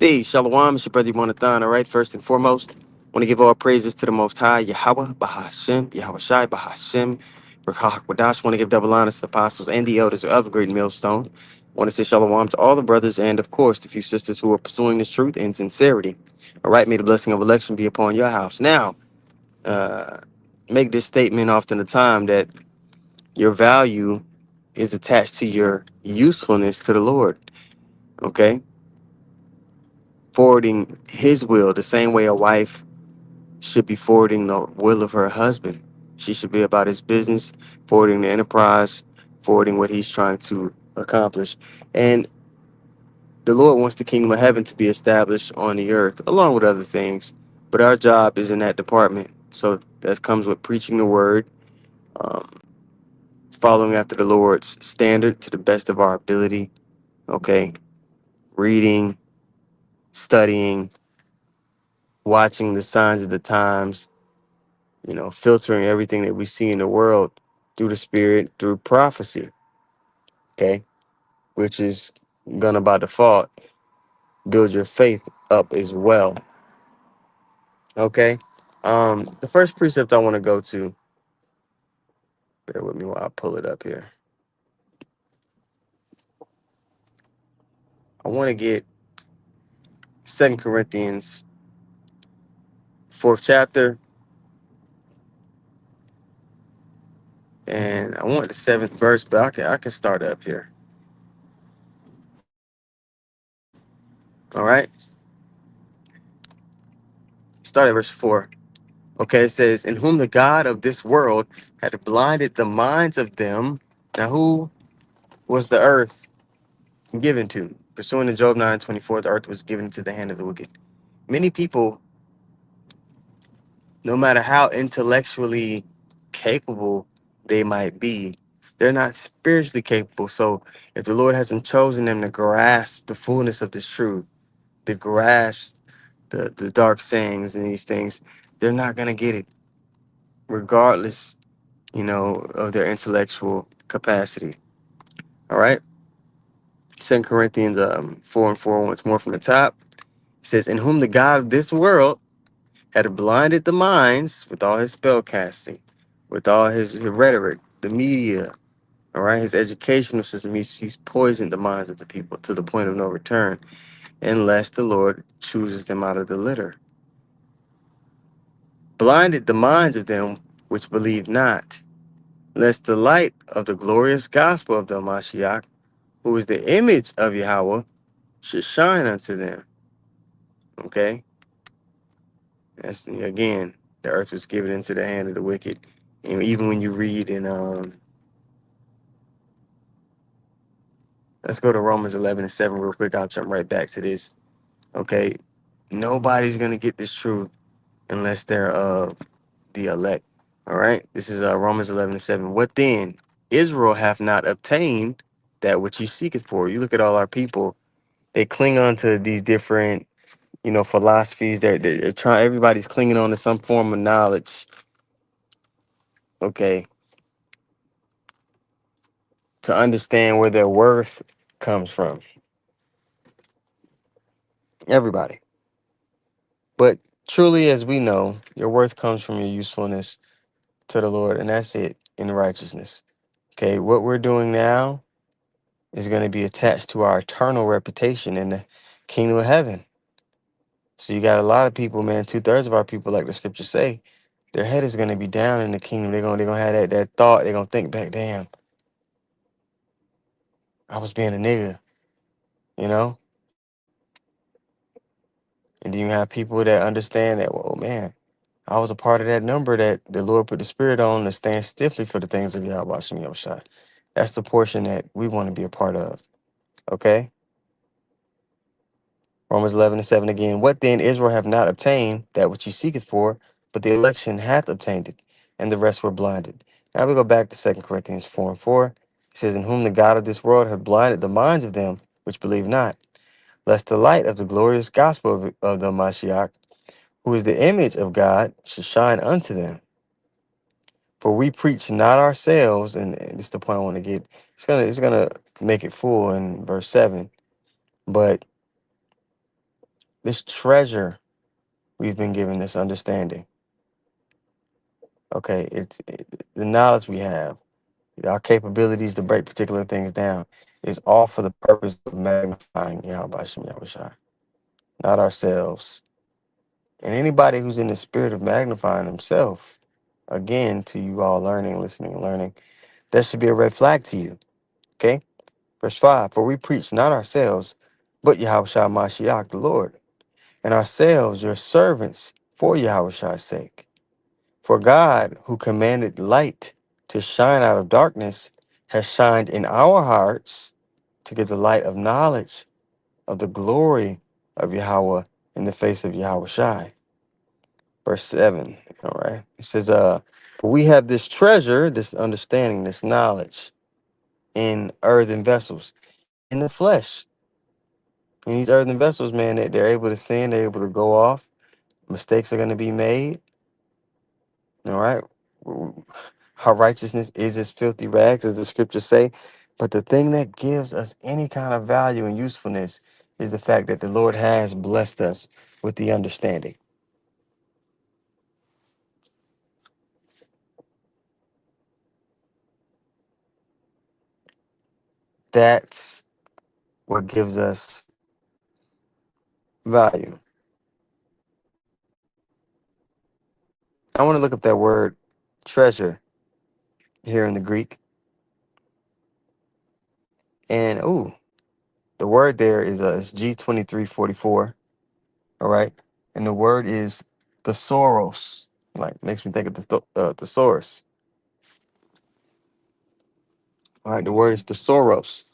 Hey, Shalom, it's your brother Yonathan. All right, first and foremost, want to give all praises to the Most High, Yahweh, Bahashem, Yahweh Shai, Bahashem, Rakah Wadash. Want to give double honors to the apostles and the elders of Great Millstone. Want to say Shalom to all the brothers and, of course, the few sisters who are pursuing this truth in sincerity. All right, may the blessing of election be upon your house. Now, uh, make this statement often the time that your value is attached to your usefulness to the Lord. Okay, forwarding His will the same way a wife should be forwarding the will of her husband. She should be about his business, forwarding the enterprise, forwarding what he's trying to accomplish. And the Lord wants the kingdom of heaven to be established on the earth, along with other things. But our job is in that department. So that comes with preaching the word, um, following after the Lord's standard to the best of our ability. Okay. Reading, studying, watching the signs of the times, filtering everything that we see in the world through the spirit, through prophecy, okay, which is gonna by default build your faith up as well. Okay. The first precept I want to go to, bear with me while I pull it up here. I want to get 2 Corinthians 4th chapter, and I want the 7th verse, but I can start up here. All right. Start at verse 4. Okay, it says, in whom the God of this world had blinded the minds of them. Now, who was the earth given to? Pursuant to Job 9:24, the earth was given to the hand of the wicked. Many people, no matter how intellectually capable they might be, they're not spiritually capable. So, if the Lord hasn't chosen them to grasp the fullness of this truth, to grasp the dark sayings and these things, they're not going to get it, regardless of their intellectual capacity. All right. 2 Corinthians 4:4, once more from the top. It says, in whom the God of this world had blinded the minds with all his spell casting, with all his rhetoric, the media, all right, his educational system. He's poisoned the minds of the people to the point of no return, unless the Lord chooses them out of the litter. Blinded the minds of them which believe not, lest the light of the glorious gospel of the Mashiach, who is the image of Yahweh, should shine unto them. Okay? That's, again, the earth was given into the hand of the wicked. And even when you read in, let's go to Romans 11:7 real quick. I'll jump right back to this. Okay? Nobody's going to get this truth unless they're of the elect. All right? This is Romans 11:7. What then? Israel hath not obtained that which he seeketh for. You look at all our people, they cling on to these different philosophies. They're trying. Everybody's clinging on to some form of knowledge. Okay, to understand where their worth comes from. Everybody, but truly, as we know, your worth comes from your usefulness to the Lord, and that's it in righteousness. Okay, what we're doing now is going to be attached to our eternal reputation in the kingdom of heaven. So you got a lot of people, man. 2/3 of our people, like the scriptures say, their head is going to be down in the kingdom. They're gonna have that thought. They're gonna think back, damn, I was being a nigga, you know? And then you have people that understand that, well, man, I was a part of that number that the Lord put the spirit on to stand stiffly for the things of Yahweh Shem Yahushua. That's the portion that we want to be a part of. Okay? Romans 11:7 again. What then Israel have not obtained that which he seeketh for, but the election hath obtained it, and the rest were blinded. Now we go back to 2 Corinthians 4:4. It says, in whom the God of this world hath blinded the minds of them which believe not, lest the light of the glorious gospel of the Mashiach, who is the image of God, should shine unto them. For we preach not ourselves, and this is the point I want to get. It's gonna make it full in verse 7. But this treasure we've been given, this understanding. Okay, the knowledge we have, our capabilities to break particular things down, is all for the purpose of magnifying Yahweh Shem Yahushai, not ourselves. And anybody who's in the spirit of magnifying himself, again, to you all learning, listening, and learning, that should be a red flag to you. Okay? Verse 5, for we preach not ourselves, but Yahushua Mashiach, the Lord, and ourselves your servants for Yahushua's sake. For God, who commanded light to shine out of darkness, has shined in our hearts to give the light of knowledge of the glory of Yahweh in the face of Yahushua. Verse 7, all right? It says, "For we have this treasure, this understanding, this knowledge in earthen vessels, in the flesh." In these earthen vessels, man, they're able to sin, they're able to go off, mistakes are going to be made, all right? Our righteousness is as filthy rags, as the scriptures say. But the thing that gives us any kind of value and usefulness is the fact that the Lord has blessed us with the understanding. That's what gives us value. I want to look up that word treasure here in the Greek. And the word there is G2344. All right. And the word is thesaurus. Like makes me think of the thesaurus. All right. The word is thesaurus.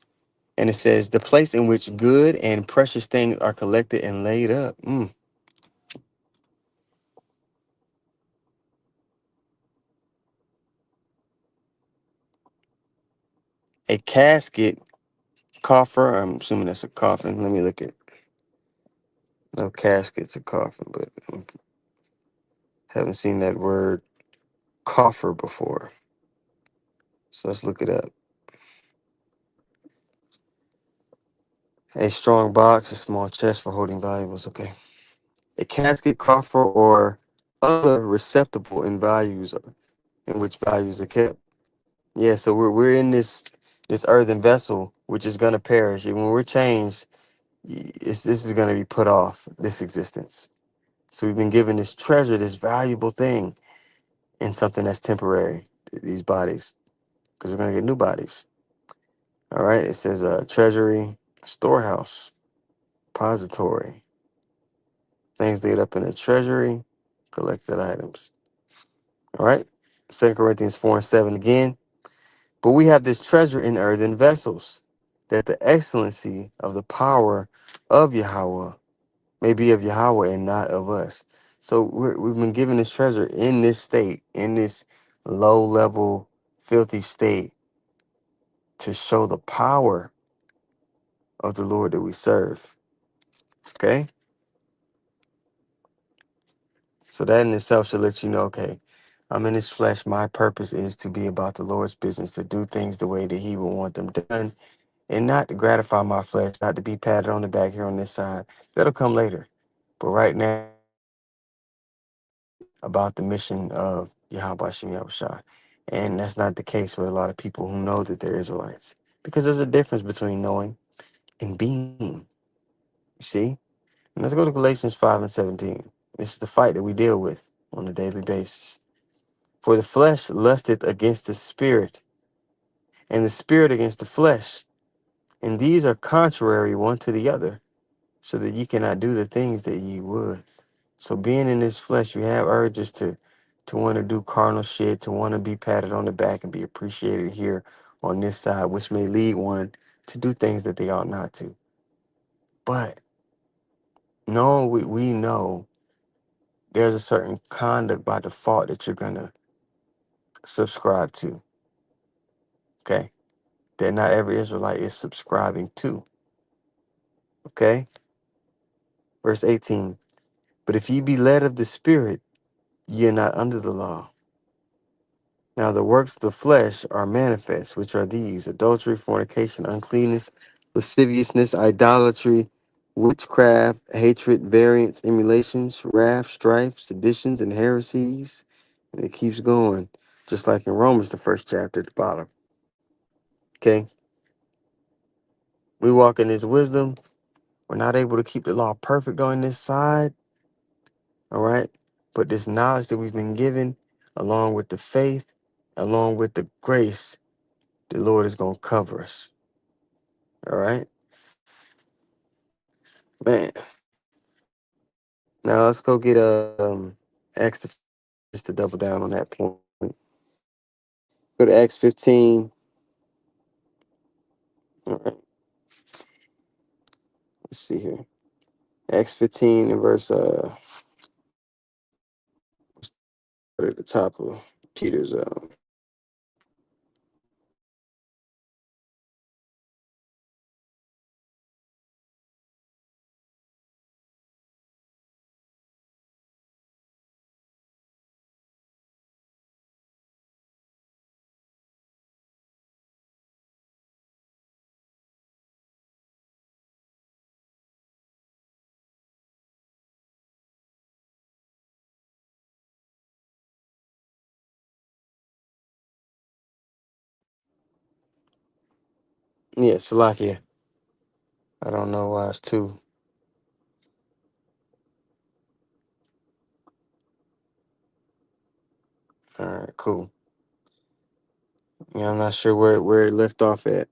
And it says the place in which good and precious things are collected and laid up. A casket, coffer. I'm assuming that's a coffin. Let me look at. No casket's a coffin, but I haven't seen that word coffer before. So let's look it up. A strong box, a small chest for holding valuables. Okay. A casket, coffer, or other receptacle in values in which values are kept. Yeah, so we're in this earthen vessel which is gonna perish. And when we're changed, this is gonna be put off, this existence. So we've been given this treasure, this valuable thing, in something that's temporary, these bodies, because we're gonna get new bodies. All right. It says treasury, storehouse, repository, things laid up in a treasury, collected items. All right. 2 Corinthians 4:7 again. But we have this treasure in earthen vessels, that the excellency of the power of Yahweh may be of Yahweh and not of us. So we've been given this treasure in this state, in this low level, filthy state, to show the power of the Lord that we serve. Okay? So that in itself should let you know, okay, I'm in this flesh. My purpose is to be about the Lord's business, to do things the way that He would want them done, and not to gratify my flesh, not to be patted on the back here on this side. That'll come later. But right now, about the mission of Yahweh Shem Yahushua. And that's not the case with a lot of people who know that they're Israelites. Because there's a difference between knowing and being. You see? And let's go to Galatians 5:17. This is the fight that we deal with on a daily basis. For the flesh lusteth against the spirit, and the spirit against the flesh. And these are contrary one to the other, so that ye cannot do the things that ye would. So being in this flesh, you have urges to want to do carnal shit, to want to be patted on the back and be appreciated here on this side, which may lead one to do things that they ought not to. But no, we know there's a certain conduct by default that you're gonna subscribe to. Okay. That not every Israelite is subscribing to. Okay. Verse 18. But if ye be led of the Spirit, ye are not under the law. Now the works of the flesh are manifest, which are these: adultery, fornication, uncleanness, lasciviousness, idolatry, witchcraft, hatred, variance, emulations, wrath, strife, seditions, and heresies. And it keeps going, just like in Romans, the first chapter at the bottom. Okay? We walk in his wisdom. We're not able to keep the law perfect on this side. All right? But this knowledge that we've been given, along with the faith, along with the grace, the Lord is going to cover us. All right? Man. Now let's go get Acts, just to double down on that point. Go to Acts 15. All right. Let's see here. Acts 15 and verse at the top of Peter's yeah, Salakia. I don't know why it's two. All right, cool. Yeah, I'm not sure where it left off at.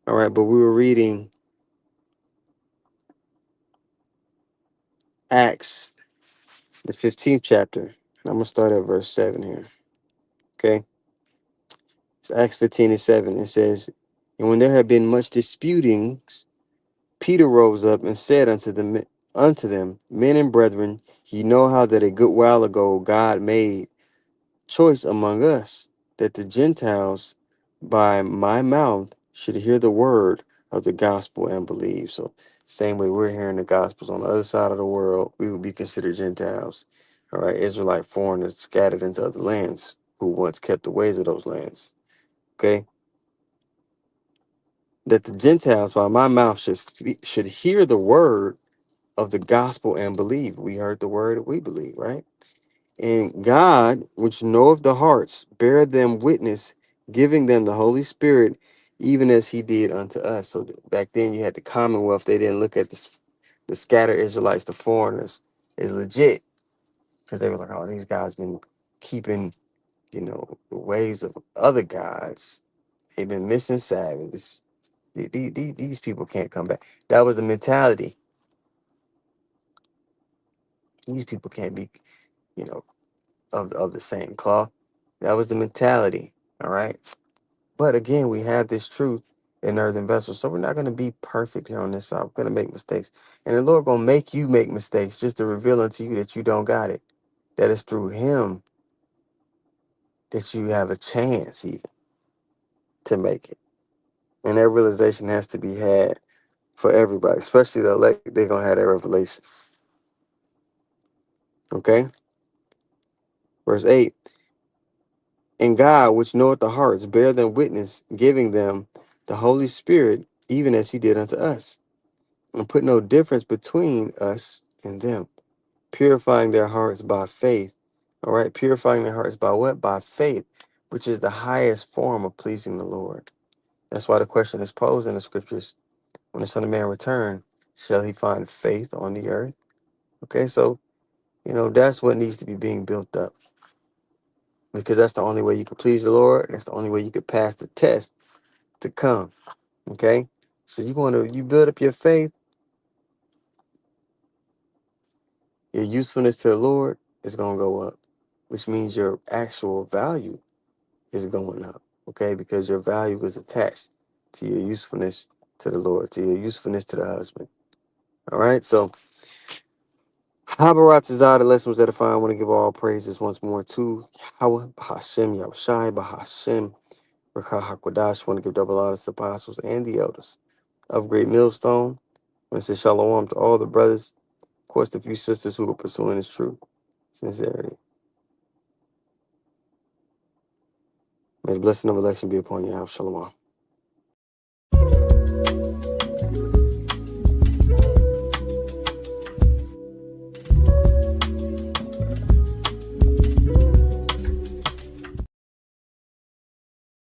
All right, but we were reading Acts, the 15th chapter, and I'm gonna start at verse 7 here. Okay, it's Acts 15 and 7. It says, "And when there had been much disputings, Peter rose up and said unto them, Men and brethren, ye know how that a good while ago God made choice among us, that the Gentiles by my mouth should hear the word of the gospel and believe." So, same way we're hearing the gospels on the other side of the world, we would be considered Gentiles. All right, Israelite foreigners scattered into other lands who once kept the ways of those lands. Okay, that the Gentiles by my mouth should hear the word of the gospel and believe. We heard the word, we believe, right? And God, which knoweth the hearts, bear them witness, giving them the Holy Spirit, even as he did unto us. So back then you had the Commonwealth. They didn't look at the scattered Israelites, the foreigners, as legit, because they were like, oh, these guys been keeping, the ways of other gods. They've been missing Sabbath. These people can't come back. That was the mentality. These people can't be, you know, of the same cloth. That was the mentality. All right. But again, we have this truth in earthen vessels. So we're not going to be perfect here on this side. We're going to make mistakes. And the Lord going to make you make mistakes just to reveal unto you that you don't got it. That it's through him that you have a chance even to make it. And that realization has to be had for everybody, especially the elect. They're going to have that revelation. Okay. Verse 8. And God, which knoweth the hearts, bear them witness, giving them the Holy Spirit, even as he did unto us, and put no difference between us and them, purifying their hearts by faith. All right, purifying their hearts by what? By faith, which is the highest form of pleasing the Lord. That's why the question is posed in the scriptures: when the Son of Man return, shall he find faith on the earth? Okay, so that's what needs to be being built up, because that's the only way you can please the Lord. That's the only way you could pass the test to come. Okay, so you build up your faith, your usefulness to the Lord is going to go up, which means your actual value is going up. Okay, because your value is attached to your usefulness to the Lord, to your usefulness to the husband. All right, so Habarat Zah, the lesson was edifying. I want to give all praises once more to Yahweh, Bahashem, Yahushai, Bahashem, Rakah Hakwadash. Want to give double honors to the apostles and the elders of Great Millstone. I want to say shalom to all the brothers, of course, the few sisters who are pursuing this truth, sincerity. May the blessing of election be upon you. Shalom.